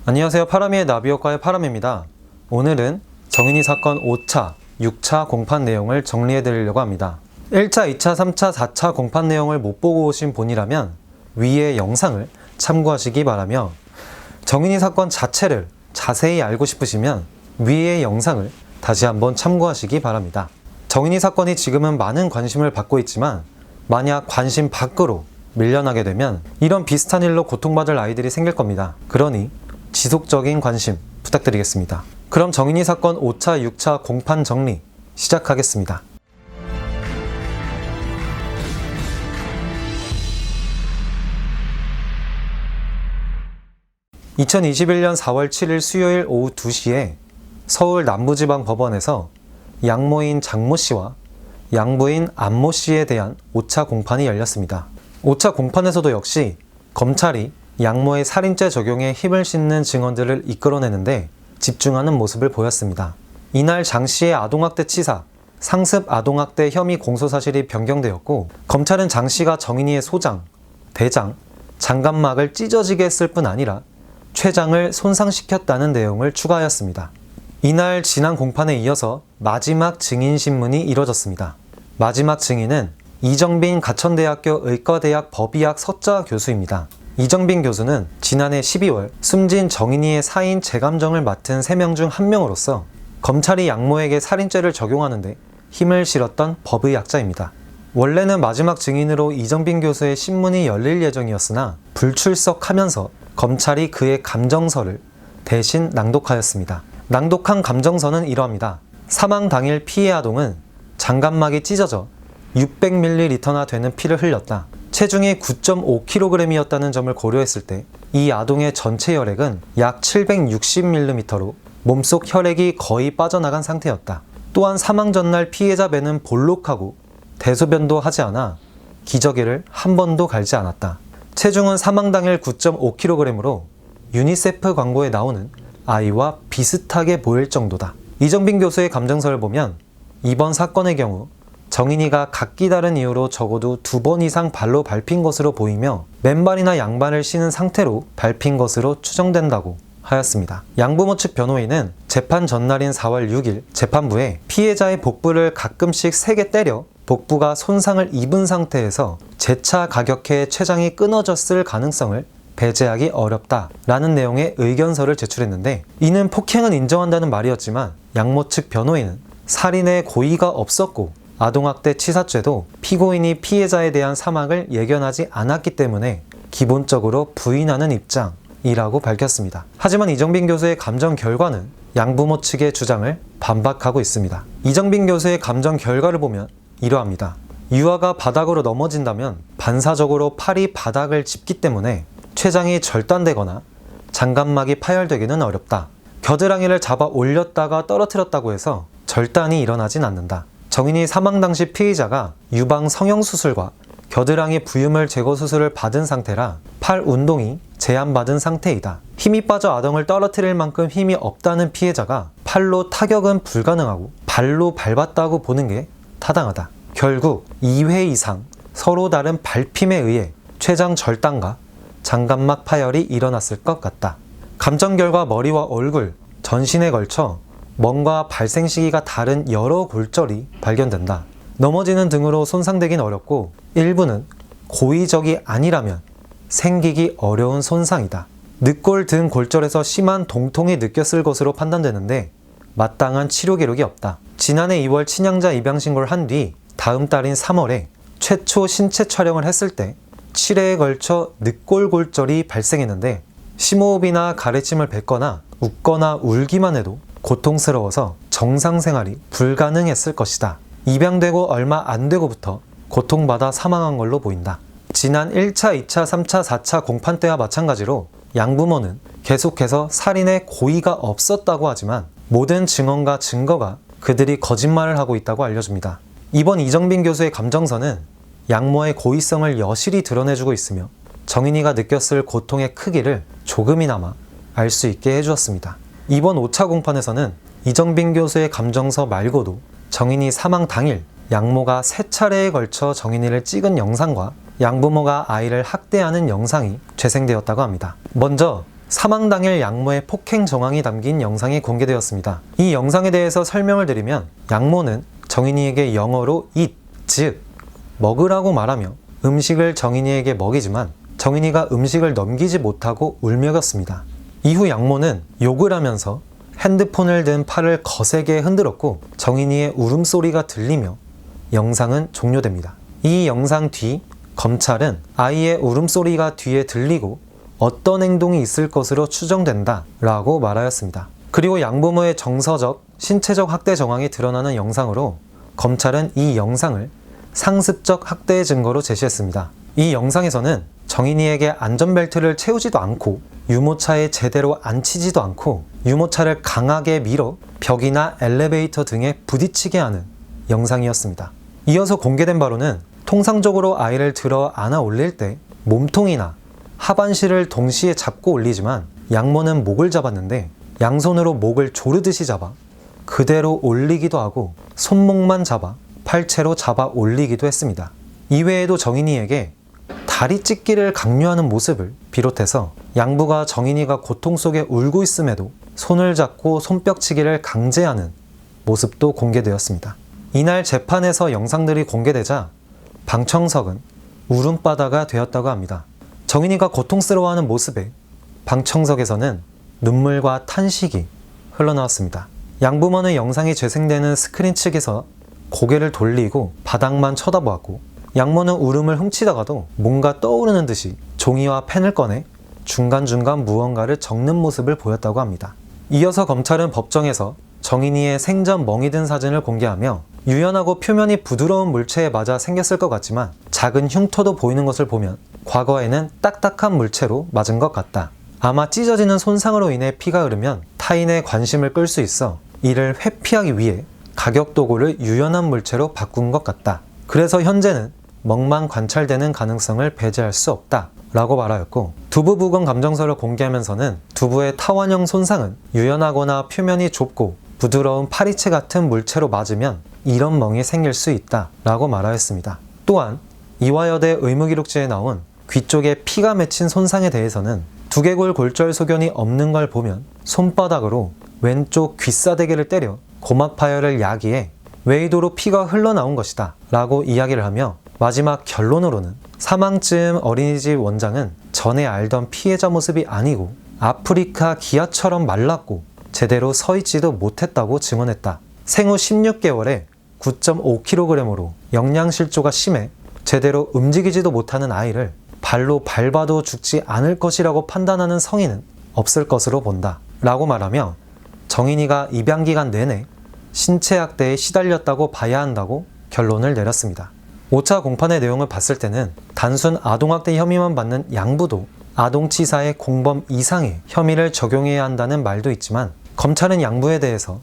안녕하세요. 파라미의 나비효과의 파라미입니다. 오늘은 정인이 사건 5차, 6차 공판 내용을 정리해 드리려고 합니다. 1차, 2차, 3차, 4차 공판 내용을 못 보고 오신 분이라면 위의 영상을 참고하시기 바라며, 정인이 사건 자체를 자세히 알고 싶으시면 위의 영상을 다시 한번 참고하시기 바랍니다. 정인이 사건이 지금은 많은 관심을 받고 있지만 만약 관심 밖으로 밀려나게 되면 이런 비슷한 일로 고통받을 아이들이 생길 겁니다. 그러니 지속적인 관심 부탁드리겠습니다. 그럼 정인이 사건 5차, 6차 공판 정리 시작하겠습니다. 2021년 4월 7일 수요일 오후 2시에 서울 남부지방법원에서 양모인 장모씨와 양부인 안모씨에 대한 5차 공판이 열렸습니다. 5차 공판에서도 역시 검찰이 양모의 살인죄 적용에 힘을 싣는 증언들을 이끌어내는데 집중하는 모습을 보였습니다. 이날 장씨의 아동학대 치사, 상습 아동학대 혐의 공소사실이 변경되었고, 검찰은 장씨가 정인이의 소장, 대장, 장갑막을 찢어지게 했을 뿐 아니라 췌장을 손상시켰다는 내용을 추가하였습니다. 이날 지난 공판에 이어서 마지막 증인신문이 이뤄졌습니다. 마지막 증인은 이정빈 가천대학교 의과대학 법의학 서자 교수입니다. 이정빈 교수는 지난해 12월 숨진 정인이의 사인 재감정을 맡은 3명 중 1명으로서 검찰이 양모에게 살인죄를 적용하는데 힘을 실었던 법의학자입니다. 원래는 마지막 증인으로 이정빈 교수의 신문이 열릴 예정이었으나 불출석하면서 검찰이 그의 감정서를 대신 낭독하였습니다. 낭독한 감정서는 이러합니다. 사망 당일 피해 아동은 장갑막이 찢어져 600ml나 되는 피를 흘렸다. 체중이 9.5kg이었다는 점을 고려했을 때 이 아동의 전체 혈액은 약 760ml로 몸속 혈액이 거의 빠져나간 상태였다. 또한 사망 전날 피해자 배는 볼록하고 대소변도 하지 않아 기저귀를 한 번도 갈지 않았다. 체중은 사망 당일 9.5kg으로 유니세프 광고에 나오는 아이와 비슷하게 보일 정도다. 이정빈 교수의 감정서를 보면 이번 사건의 경우 정인이가 각기 다른 이유로 적어도 2번 이상 발로 밟힌 것으로 보이며 맨발이나 양발을 신은 상태로 밟힌 것으로 추정된다고 하였습니다. 양부모 측 변호인은 재판 전날인 4월 6일 재판부에 피해자의 복부를 가끔씩 세게 때려 복부가 손상을 입은 상태에서 재차 가격해의 췌장이 끊어졌을 가능성을 배제하기 어렵다라는 내용의 의견서를 제출했는데, 이는 폭행은 인정한다는 말이었지만 양모 측 변호인은 살인의 고의가 없었고 아동학대 치사죄도 피고인이 피해자에 대한 사망을 예견하지 않았기 때문에 기본적으로 부인하는 입장이라고 밝혔습니다. 하지만 이정빈 교수의 감정 결과는 양부모 측의 주장을 반박하고 있습니다. 이정빈 교수의 감정 결과를 보면 이러합니다. 유아가 바닥으로 넘어진다면 반사적으로 팔이 바닥을 짚기 때문에 췌장이 절단되거나 장갑막이 파열되기는 어렵다. 겨드랑이를 잡아 올렸다가 떨어뜨렸다고 해서 절단이 일어나진 않는다. 정인이 사망 당시 피의자가 유방 성형수술과 겨드랑이 부유물 제거 수술을 받은 상태라 팔 운동이 제한받은 상태이다. 힘이 빠져 아동을 떨어뜨릴 만큼 힘이 없다는 피해자가 팔로 타격은 불가능하고 발로 밟았다고 보는 게 타당하다. 결국 2회 이상 서로 다른 밟힘에 의해 췌장 절단과 장갑막 파열이 일어났을 것 같다. 감정 결과 머리와 얼굴, 전신에 걸쳐 뭔가 발생 시기가 다른 여러 골절이 발견된다. 넘어지는 등으로 손상되긴 어렵고 일부는 고의적이 아니라면 생기기 어려운 손상이다. 늑골 등 골절에서 심한 동통이 느꼈을 것으로 판단되는데 마땅한 치료 기록이 없다. 지난해 2월 친양자 입양 신고를 한 뒤 다음 달인 3월에 최초 신체 촬영을 했을 때 7회에 걸쳐 늑골 골절이 발생했는데 심호흡이나 가래침을 뱉거나 웃거나 울기만 해도 고통스러워서 정상 생활이 불가능했을 것이다. 입양되고 얼마 안 되고부터 고통받아 사망한 걸로 보인다. 지난 1차, 2차, 3차, 4차 공판 때와 마찬가지로 양부모는 계속해서 살인의 고의가 없었다고 하지만 모든 증언과 증거가 그들이 거짓말을 하고 있다고 알려줍니다. 이번 이정빈 교수의 감정서는 양모의 고의성을 여실히 드러내주고 있으며 정인이가 느꼈을 고통의 크기를 조금이나마 알 수 있게 해주었습니다. 이번 5차 공판에서는 이정빈 교수의 감정서 말고도 정인이 사망 당일 양모가 3차례에 걸쳐 정인이를 찍은 영상과 양부모가 아이를 학대하는 영상이 재생되었다고 합니다. 먼저 사망 당일 양모의 폭행 정황이 담긴 영상이 공개되었습니다. 이 영상에 대해서 설명을 드리면 양모는 정인이에게 영어로 eat, 즉 먹으라고 말하며 음식을 정인이에게 먹이지만 정인이가 음식을 넘기지 못하고 울먹였습니다. 이후 양모는 욕을 하면서 핸드폰을 든 팔을 거세게 흔들었고 정인이의 울음소리가 들리며 영상은 종료됩니다. 이 영상 뒤 검찰은 아이의 울음소리가 뒤에 들리고 어떤 행동이 있을 것으로 추정된다 라고 말하였습니다. 그리고 양부모의 정서적, 신체적 학대 정황이 드러나는 영상으로 검찰은 이 영상을 상습적 학대의 증거로 제시했습니다. 이 영상에서는 정인이에게 안전벨트를 채우지도 않고 유모차에 제대로 앉히지도 않고 유모차를 강하게 밀어 벽이나 엘리베이터 등에 부딪히게 하는 영상이었습니다. 이어서 공개된 바로는 통상적으로 아이를 들어 안아 올릴 때 몸통이나 하반신을 동시에 잡고 올리지만 양모는 목을 잡았는데 양손으로 목을 조르듯이 잡아 그대로 올리기도 하고 손목만 잡아 팔채로 잡아 올리기도 했습니다. 이외에도 정인이에게 다리 찢기를 강요하는 모습을 비롯해서 양부가 정인이가 고통 속에 울고 있음에도 손을 잡고 손뼉치기를 강제하는 모습도 공개되었습니다. 이날 재판에서 영상들이 공개되자 방청석은 울음바다가 되었다고 합니다. 정인이가 고통스러워하는 모습에 방청석에서는 눈물과 탄식이 흘러나왔습니다. 양부모는 영상이 재생되는 스크린 측에서 고개를 돌리고 바닥만 쳐다보았고 양모는 울음을 훔치다가도 뭔가 떠오르는 듯이 종이와 펜을 꺼내 중간중간 무언가를 적는 모습을 보였다고 합니다. 이어서 검찰은 법정에서 정인이의 생전 멍이 든 사진을 공개하며 유연하고 표면이 부드러운 물체에 맞아 생겼을 것 같지만 작은 흉터도 보이는 것을 보면 과거에는 딱딱한 물체로 맞은 것 같다. 아마 찢어지는 손상으로 인해 피가 흐르면 타인의 관심을 끌 수 있어 이를 회피하기 위해 가격도구를 유연한 물체로 바꾼 것 같다. 그래서 현재는 멍만 관찰되는 가능성을 배제할 수 없다 라고 말하였고 두부 부검 감정서를 공개하면서는 두부의 타원형 손상은 유연하거나 표면이 좁고 부드러운 파리채 같은 물체로 맞으면 이런 멍이 생길 수 있다 라고 말하였습니다. 또한 이화여대 의무기록지에 나온 귀 쪽에 피가 맺힌 손상에 대해서는 두개골 골절 소견이 없는 걸 보면 손바닥으로 왼쪽 귀싸대기를 때려 고막 파열을 야기해 외이도로 피가 흘러나온 것이다 라고 이야기를 하며 마지막 결론으로는 사망쯤 어린이집 원장은 전에 알던 피해자 모습이 아니고 아프리카 기아처럼 말랐고 제대로 서 있지도 못했다고 증언했다. 생후 16개월에 9.5kg으로 영양실조가 심해 제대로 움직이지도 못하는 아이를 발로 밟아도 죽지 않을 것이라고 판단하는 성인은 없을 것으로 본다 라고 말하며 정인이가 입양기간 내내 신체학대에 시달렸다고 봐야 한다고 결론을 내렸습니다. 5차 공판의 내용을 봤을 때는 단순 아동학대 혐의만 받는 양부도 아동치사의 공범 이상의 혐의를 적용해야 한다는 말도 있지만 검찰은 양부에 대해서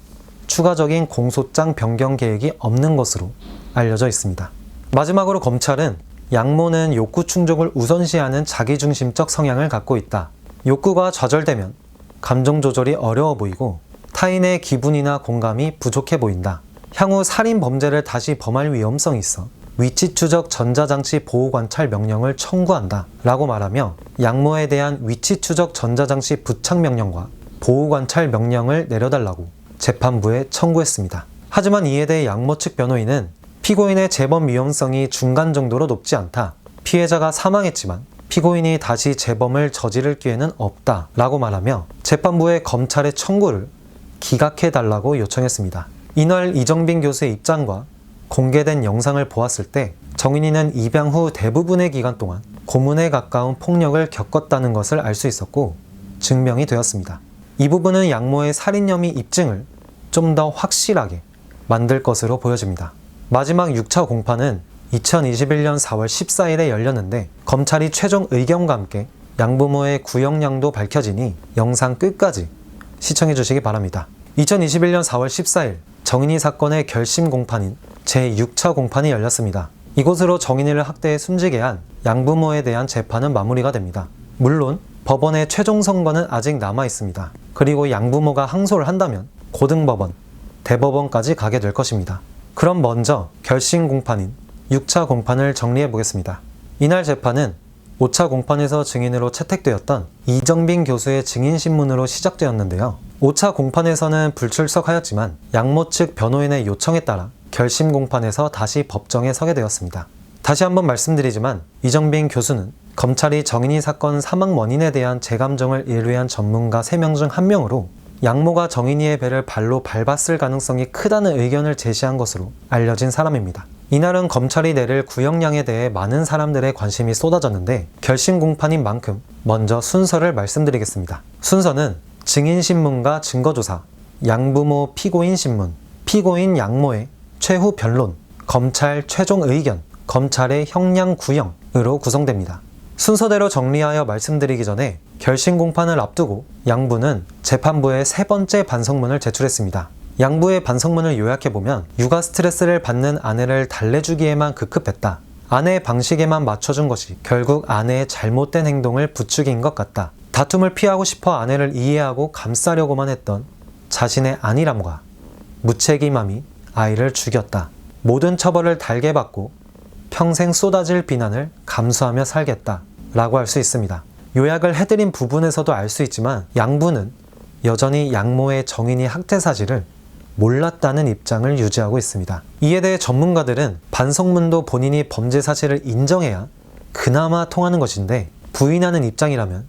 추가적인 공소장 변경 계획이 없는 것으로 알려져 있습니다. 마지막으로 검찰은 양모는 욕구 충족을 우선시하는 자기중심적 성향을 갖고 있다. 욕구가 좌절되면 감정 조절이 어려워 보이고 타인의 기분이나 공감이 부족해 보인다. 향후 살인 범죄를 다시 범할 위험성이 있어 위치 추적 전자장치 보호관찰 명령을 청구한다 라고 말하며 양모에 대한 위치 추적 전자장치 부착 명령과 보호관찰 명령을 내려달라고 재판부에 청구했습니다. 하지만 이에 대해 양모 측 변호인은 피고인의 재범 위험성이 중간 정도로 높지 않다. 피해자가 사망했지만 피고인이 다시 재범을 저지를 기회는 없다 라고 말하며 재판부에 검찰의 청구를 기각해달라고 요청했습니다. 이날 이정빈 교수의 입장과 공개된 영상을 보았을 때 정인이는 입양 후 대부분의 기간 동안 고문에 가까운 폭력을 겪었다는 것을 알 수 있었고 증명이 되었습니다. 이 부분은 양모의 살인 혐의 입증을 좀 더 확실하게 만들 것으로 보여집니다. 마지막 6차 공판은 2021년 4월 14일에 열렸는데 검찰이 최종 의견과 함께 양부모의 구형량도 밝혀지니 영상 끝까지 시청해 주시기 바랍니다. 2021년 4월 14일 정인이 사건의 결심 공판인 제6차 공판이 열렸습니다. 이곳으로 정인이를 학대해 숨지게 한 양부모에 대한 재판은 마무리가 됩니다. 물론 법원의 최종 선고는 아직 남아 있습니다. 그리고 양부모가 항소를 한다면 고등법원, 대법원까지 가게 될 것입니다. 그럼 먼저 결심 공판인 6차 공판을 정리해 보겠습니다. 이날 재판은 5차 공판에서 증인으로 채택되었던 이정빈 교수의 증인신문으로 시작되었는데요. 5차 공판에서는 불출석하였지만 양모 측 변호인의 요청에 따라 결심 공판에서 다시 법정에 서게 되었습니다. 다시 한번 말씀드리지만 이정빈 교수는 검찰이 정인이 사건 사망 원인에 대한 재감정을 인류한 전문가 3명 중 1명으로 양모가 정인이의 배를 발로 밟았을 가능성이 크다는 의견을 제시한 것으로 알려진 사람입니다. 이날은 검찰이 내릴 구형량에 대해 많은 사람들의 관심이 쏟아졌는데 결심 공판인 만큼 먼저 순서를 말씀드리겠습니다. 순서는 증인신문과 증거조사, 양부모 피고인 신문, 피고인 양모의 최후 변론, 검찰 최종 의견, 검찰의 형량 구형으로 구성됩니다. 순서대로 정리하여 말씀드리기 전에 결심 공판을 앞두고 양부는 재판부에 3번째 반성문을 제출했습니다. 양부의 반성문을 요약해보면 육아 스트레스를 받는 아내를 달래주기에만 급급했다. 아내의 방식에만 맞춰준 것이 결국 아내의 잘못된 행동을 부추긴 것 같다. 다툼을 피하고 싶어 아내를 이해하고 감싸려고만 했던 자신의 안일함과 무책임함이 아이를 죽였다. 모든 처벌을 달게 받고 평생 쏟아질 비난을 감수하며 살겠다 라고 할 수 있습니다. 요약을 해드린 부분에서도 알 수 있지만 양부는 여전히 양모의 정인이 학대 사실을 몰랐다는 입장을 유지하고 있습니다. 이에 대해 전문가들은 반성문도 본인이 범죄 사실을 인정해야 그나마 통하는 것인데 부인하는 입장이라면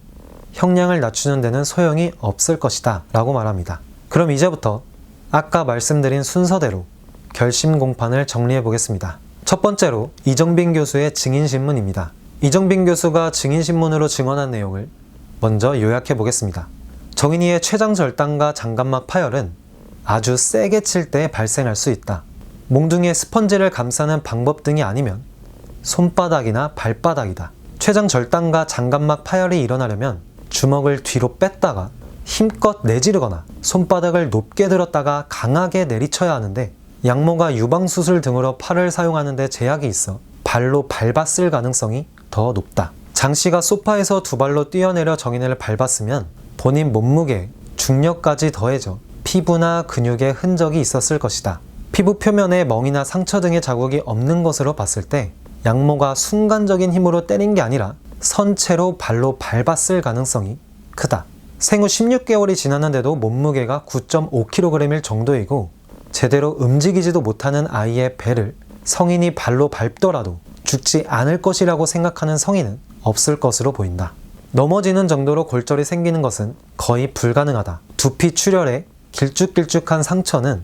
형량을 낮추는 데는 소용이 없을 것이다 라고 말합니다. 그럼 이제부터 아까 말씀드린 순서대로 결심 공판을 정리해 보겠습니다. 첫 번째로 이정빈 교수의 증인신문입니다. 이정빈 교수가 증인신문으로 증언한 내용을 먼저 요약해 보겠습니다. 정인이의 췌장절단과 장갑막 파열은 아주 세게 칠 때 발생할 수 있다. 몽둥이에 스펀지를 감싸는 방법 등이 아니면 손바닥이나 발바닥이다. 췌장절단과 장갑막 파열이 일어나려면 주먹을 뒤로 뺐다가 힘껏 내지르거나 손바닥을 높게 들었다가 강하게 내리쳐야 하는데 양모가 유방수술 등으로 팔을 사용하는 데 제약이 있어 발로 밟았을 가능성이 더 높다. 장씨가 소파에서 2발로 뛰어내려 정인을 밟았으면 본인 몸무게에 중력까지 더해져 피부나 근육에 흔적이 있었을 것이다. 피부 표면에 멍이나 상처 등의 자국이 없는 것으로 봤을 때 양모가 순간적인 힘으로 때린 게 아니라 선체로 발로 밟았을 가능성이 크다. 생후 16개월이 지났는데도 몸무게가 9.5kg일 정도이고 제대로 움직이지도 못하는 아이의 배를 성인이 발로 밟더라도 죽지 않을 것이라고 생각하는 성인은 없을 것으로 보인다. 넘어지는 정도로 골절이 생기는 것은 거의 불가능하다. 두피 출혈에 길쭉길쭉한 상처는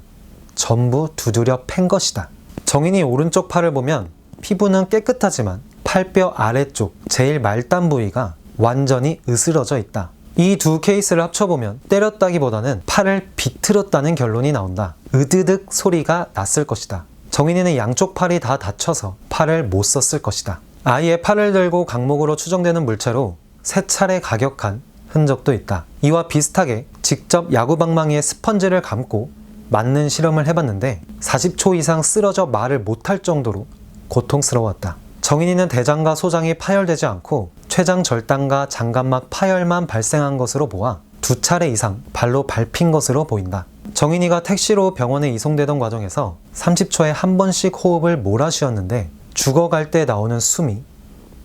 전부 두드려 팬 것이다. 정인이 오른쪽 팔을 보면 피부는 깨끗하지만 팔뼈 아래쪽 제일 말단 부위가 완전히 으스러져 있다. 이 두 케이스를 합쳐보면 때렸다기보다는 팔을 비틀었다는 결론이 나온다. 으드득 소리가 났을 것이다. 정인이는 양쪽 팔이 다 다쳐서 팔을 못 썼을 것이다. 아이의 팔을 들고 강목으로 추정되는 물체로 3차례 가격한 흔적도 있다. 이와 비슷하게 직접 야구방망이에 스펀지를 감고 맞는 실험을 해봤는데 40초 이상 쓰러져 말을 못할 정도로 고통스러웠다. 정인이는 대장과 소장이 파열되지 않고 췌장절단과 장갑막 파열만 발생한 것으로 보아 2차례 이상 발로 밟힌 것으로 보인다. 정인이가 택시로 병원에 이송되던 과정에서 30초에 한 번씩 호흡을 몰아쉬었는데 죽어갈 때 나오는 숨이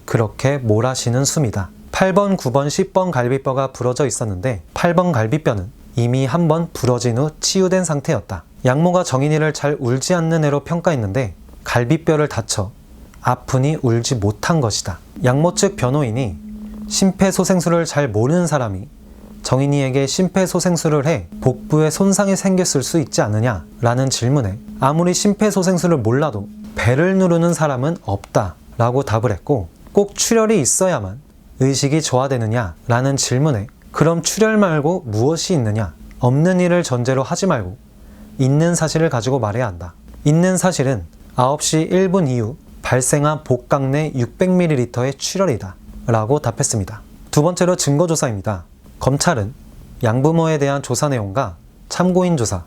그렇게 몰아쉬는 숨이다. 8번, 9번, 10번 갈비뼈가 부러져 있었는데 8번 갈비뼈는 이미 한 번 부러진 후 치유된 상태였다. 양모가 정인이를 잘 울지 않는 애로 평가했는데 갈비뼈를 다쳐 아프니 울지 못한 것이다. 양모 측 변호인이 심폐소생술을 잘 모르는 사람이 정인이에게 심폐소생술을 해 복부에 손상이 생겼을 수 있지 않느냐 라는 질문에 아무리 심폐소생술을 몰라도 배를 누르는 사람은 없다 라고 답을 했고 꼭 출혈이 있어야만 의식이 저하되느냐 라는 질문에 그럼 출혈 말고 무엇이 있느냐, 없는 일을 전제로 하지 말고 있는 사실을 가지고 말해야 한다. 있는 사실은 9시 1분 이후 발생한 복강 내 600ml의 출혈이다 라고 답했습니다. 두 번째로 증거조사입니다. 검찰은 양부모에 대한 조사 내용과 참고인 조사,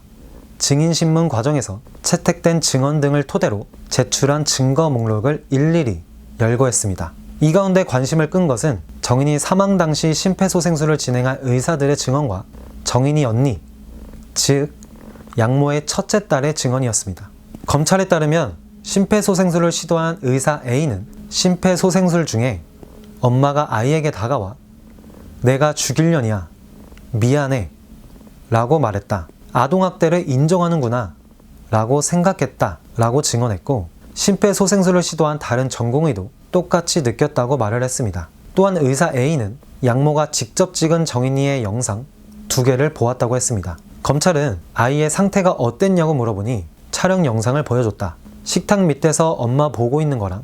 증인신문 과정에서 채택된 증언 등을 토대로 제출한 증거 목록을 일일이 열거했습니다. 이 가운데 관심을 끈 것은 정인이 사망 당시 심폐소생술을 진행한 의사들의 증언과 정인이 언니, 즉 양모의 첫째 딸의 증언이었습니다. 검찰에 따르면 심폐소생술을 시도한 의사 A는 심폐소생술 중에 엄마가 아이에게 다가와 내가 죽이려니야. 미안해. 라고 말했다. 아동학대를 인정하는구나. 라고 생각했다. 라고 증언했고 심폐소생술을 시도한 다른 전공의도 똑같이 느꼈다고 말을 했습니다. 또한 의사 A는 양모가 직접 찍은 정인이의 영상 2개를 보았다고 했습니다. 검찰은 아이의 상태가 어땠냐고 물어보니 촬영 영상을 보여줬다. 식탁 밑에서 엄마 보고 있는 거랑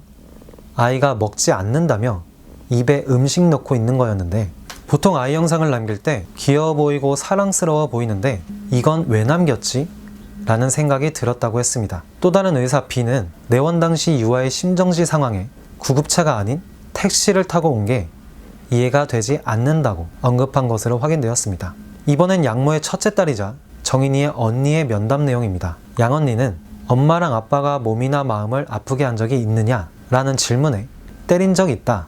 아이가 먹지 않는다며 입에 음식 넣고 있는 거였는데 보통 아이 영상을 남길 때 귀여워 보이고 사랑스러워 보이는데 이건 왜 남겼지? 라는 생각이 들었다고 했습니다. 또 다른 의사 B는 내원 당시 유아의 심정지 상황에 구급차가 아닌 택시를 타고 온 게 이해가 되지 않는다고 언급한 것으로 확인되었습니다. 이번엔 양모의 첫째 딸이자 정인이의 언니의 면담 내용입니다. 양언니는 엄마랑 아빠가 몸이나 마음을 아프게 한 적이 있느냐? 라는 질문에 때린 적 있다.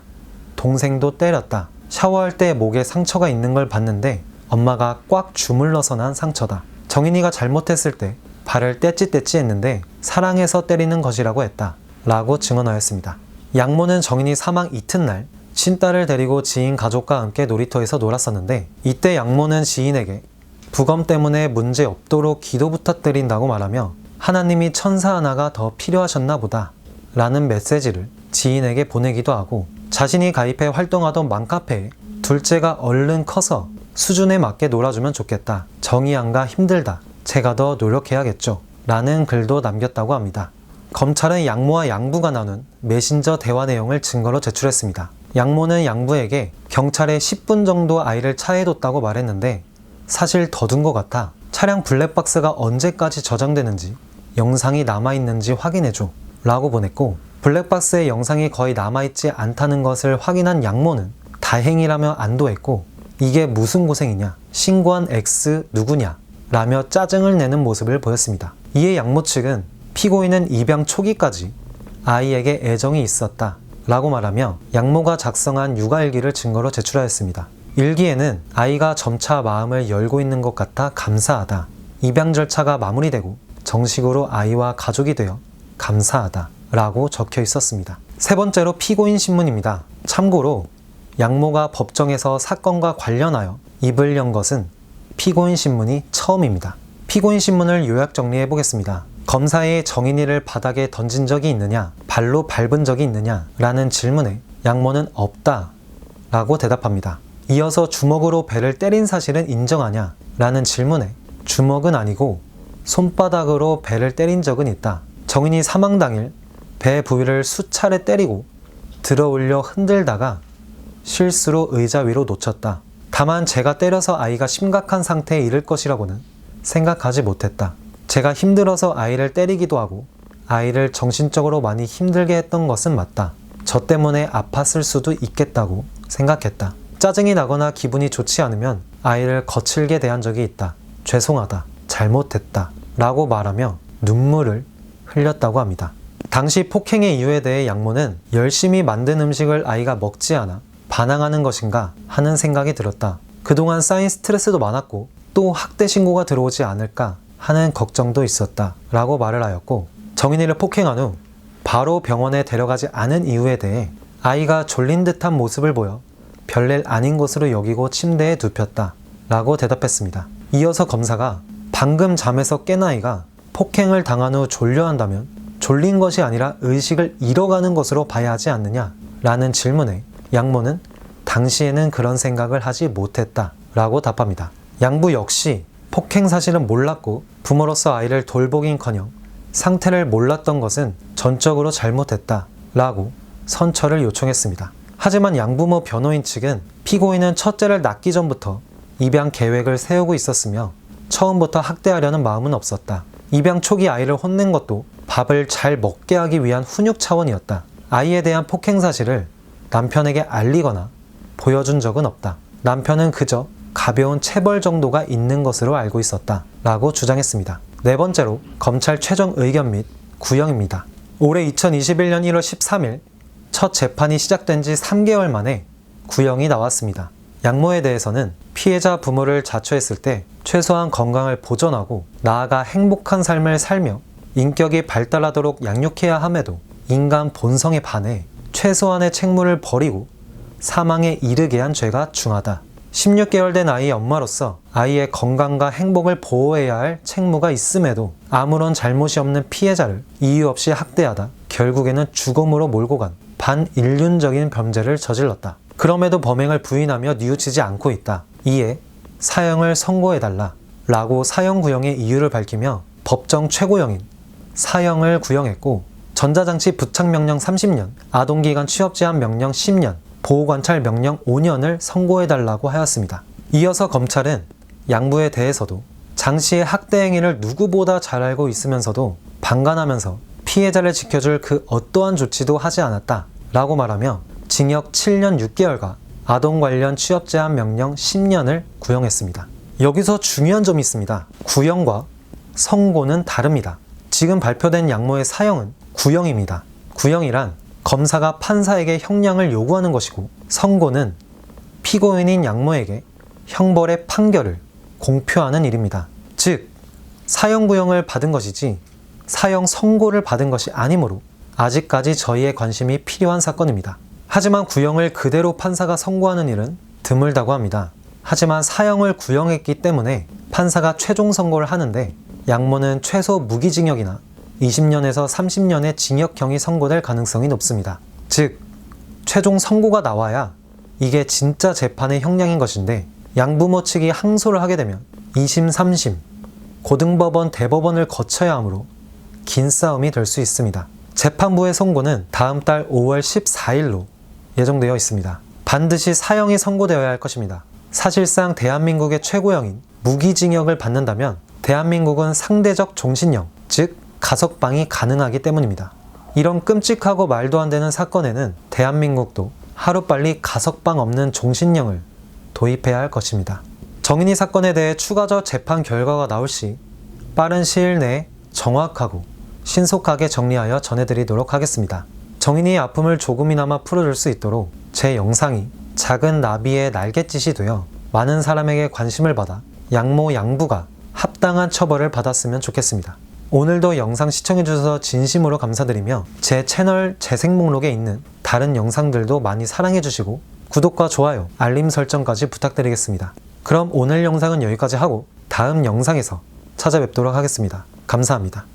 동생도 때렸다. 샤워할 때 목에 상처가 있는 걸 봤는데 엄마가 꽉 주물러서 난 상처다. 정인이가 잘못했을 때 발을 떼찌떼찌 했는데 사랑해서 때리는 것이라고 했다. 라고 증언하였습니다. 양모는 정인이 사망 이튿날 친딸을 데리고 지인 가족과 함께 놀이터에서 놀았었는데 이때 양모는 지인에게 부검 때문에 문제 없도록 기도 부탁드린다고 말하며 하나님이 천사 하나가 더 필요하셨나 보다 라는 메시지를 지인에게 보내기도 하고 자신이 가입해 활동하던 맘카페에 둘째가 얼른 커서 수준에 맞게 놀아주면 좋겠다. 정이양가 힘들다. 제가 더 노력해야겠죠. 라는 글도 남겼다고 합니다. 검찰은 양모와 양부가 나눈 메신저 대화 내용을 증거로 제출했습니다. 양모는 양부에게 경찰에 10분 정도 아이를 차에 뒀다고 말했는데 사실 더 둔 것 같아. 차량 블랙박스가 언제까지 저장되는지 영상이 남아있는지 확인해줘 라고 보냈고 블랙박스에 영상이 거의 남아있지 않다는 것을 확인한 양모는 다행이라며 안도했고 이게 무슨 고생이냐? 신고한 X 누구냐? 라며 짜증을 내는 모습을 보였습니다. 이에 양모 측은 피고인은 입양 초기까지 아이에게 애정이 있었다 라고 말하며 양모가 작성한 육아일기를 증거로 제출하였습니다. 일기에는 아이가 점차 마음을 열고 있는 것 같아 감사하다. 입양 절차가 마무리되고 정식으로 아이와 가족이 되어 감사하다 라고 적혀 있었습니다. 세 번째로 피고인 신문입니다. 참고로 양모가 법정에서 사건과 관련하여 입을 연 것은 피고인 신문이 처음입니다. 피고인 신문을 요약 정리해 보겠습니다. 검사의 정인이를 바닥에 던진 적이 있느냐, 발로 밟은 적이 있느냐 라는 질문에 양모는 없다 라고 대답합니다. 이어서 주먹으로 배를 때린 사실은 인정하냐 라는 질문에 주먹은 아니고 손바닥으로 배를 때린 적은 있다. 정인이 사망 당일 배 부위를 수차례 때리고 들어 올려 흔들다가 실수로 의자 위로 놓쳤다. 다만 제가 때려서 아이가 심각한 상태에 이를 것이라고는 생각하지 못했다. 제가 힘들어서 아이를 때리기도 하고 아이를 정신적으로 많이 힘들게 했던 것은 맞다. 저 때문에 아팠을 수도 있겠다고 생각했다. 짜증이 나거나 기분이 좋지 않으면 아이를 거칠게 대한 적이 있다. 죄송하다. 잘못했다. 라고 말하며 눈물을 흘렸다고 합니다. 당시 폭행의 이유에 대해 양모는 열심히 만든 음식을 아이가 먹지 않아 반항하는 것인가 하는 생각이 들었다. 그동안 쌓인 스트레스도 많았고 또 학대 신고가 들어오지 않을까 하는 걱정도 있었다 라고 말을 하였고 정인이를 폭행한 후 바로 병원에 데려가지 않은 이유에 대해 아이가 졸린 듯한 모습을 보여 별일 아닌 것으로 여기고 침대에 눕혔다 라고 대답했습니다. 이어서 검사가 방금 잠에서 깬 아이가 폭행을 당한 후 졸려한다면 졸린 것이 아니라 의식을 잃어가는 것으로 봐야 하지 않느냐 라는 질문에 양모는 당시에는 그런 생각을 하지 못했다 라고 답합니다. 양부 역시 폭행 사실은 몰랐고 부모로서 아이를 돌보긴커녕 상태를 몰랐던 것은 전적으로 잘못했다 라고 선처를 요청했습니다. 하지만 양부모 변호인 측은 피고인은 첫째를 낳기 전부터 입양 계획을 세우고 있었으며 처음부터 학대하려는 마음은 없었다. 입양 초기 아이를 혼낸 것도 밥을 잘 먹게 하기 위한 훈육 차원이었다. 아이에 대한 폭행 사실을 남편에게 알리거나 보여준 적은 없다. 남편은 그저 가벼운 체벌 정도가 있는 것으로 알고 있었다 라고 주장했습니다. 네 번째로 검찰 최종 의견 및 구형입니다. 올해 2021년 1월 13일 첫 재판이 시작된 지 3개월 만에 구형이 나왔습니다. 양모에 대해서는 피해자 부모를 자초했을 때 최소한 건강을 보존하고 나아가 행복한 삶을 살며 인격이 발달하도록 양육해야 함에도 인간 본성에 반해 최소한의 책무를 버리고 사망에 이르게 한 죄가 중하다. 16개월 된 아이의 엄마로서 아이의 건강과 행복을 보호해야 할 책무가 있음에도 아무런 잘못이 없는 피해자를 이유 없이 학대하다 결국에는 죽음으로 몰고 간 반인륜적인 범죄를 저질렀다. 그럼에도 범행을 부인하며 뉘우치지 않고 있다. 이에 사형을 선고해달라 라고 사형 구형의 이유를 밝히며 법정 최고형인 사형을 구형했고, 전자장치 부착 명령 30년, 아동기관 취업 제한 명령 10년, 보호관찰 명령 5년을 선고해달라고 하였습니다. 이어서 검찰은 양부에 대해서도 장 씨의 학대 행위를 누구보다 잘 알고 있으면서도 방관하면서 피해자를 지켜줄 그 어떠한 조치도 하지 않았다 라고 말하며 징역 7년 6개월과 아동 관련 취업 제한 명령 10년을 구형했습니다. 여기서 중요한 점이 있습니다. 구형과 선고는 다릅니다. 지금 발표된 양모의 사형은 구형입니다. 구형이란 검사가 판사에게 형량을 요구하는 것이고, 선고는 피고인인 양모에게 형벌의 판결을 공표하는 일입니다. 즉, 사형 구형을 받은 것이지 사형 선고를 받은 것이 아니므로 아직까지 저희의 관심이 필요한 사건입니다. 하지만 구형을 그대로 판사가 선고하는 일은 드물다고 합니다. 하지만 사형을 구형했기 때문에 판사가 최종 선고를 하는데, 양모는 최소 무기징역이나 20년에서 30년의 징역형이 선고될 가능성이 높습니다. 즉, 최종 선고가 나와야 이게 진짜 재판의 형량인 것인데, 양부모 측이 항소를 하게 되면 2심, 3심, 고등법원, 대법원을 거쳐야 하므로 긴 싸움이 될 수 있습니다. 재판부의 선고는 다음 달 5월 14일로 예정되어 있습니다. 반드시 사형이 선고되어야 할 것입니다. 사실상 대한민국의 최고형인 무기징역을 받는다면 대한민국은 상대적 종신형, 즉 가석방이 가능하기 때문입니다. 이런 끔찍하고 말도 안 되는 사건에는 대한민국도 하루빨리 가석방 없는 종신형을 도입해야 할 것입니다. 정인이 사건에 대해 추가적 재판 결과가 나올 시 빠른 시일 내에 정확하고 신속하게 정리하여 전해드리도록 하겠습니다. 정인이의 아픔을 조금이나마 풀어줄 수 있도록 제 영상이 작은 나비의 날갯짓이 되어 많은 사람에게 관심을 받아 양모 양부가 합당한 처벌을 받았으면 좋겠습니다. 오늘도 영상 시청해주셔서 진심으로 감사드리며 제 채널 재생 목록에 있는 다른 영상들도 많이 사랑해주시고 구독과 좋아요, 알림 설정까지 부탁드리겠습니다. 그럼 오늘 영상은 여기까지 하고 다음 영상에서 찾아뵙도록 하겠습니다. 감사합니다.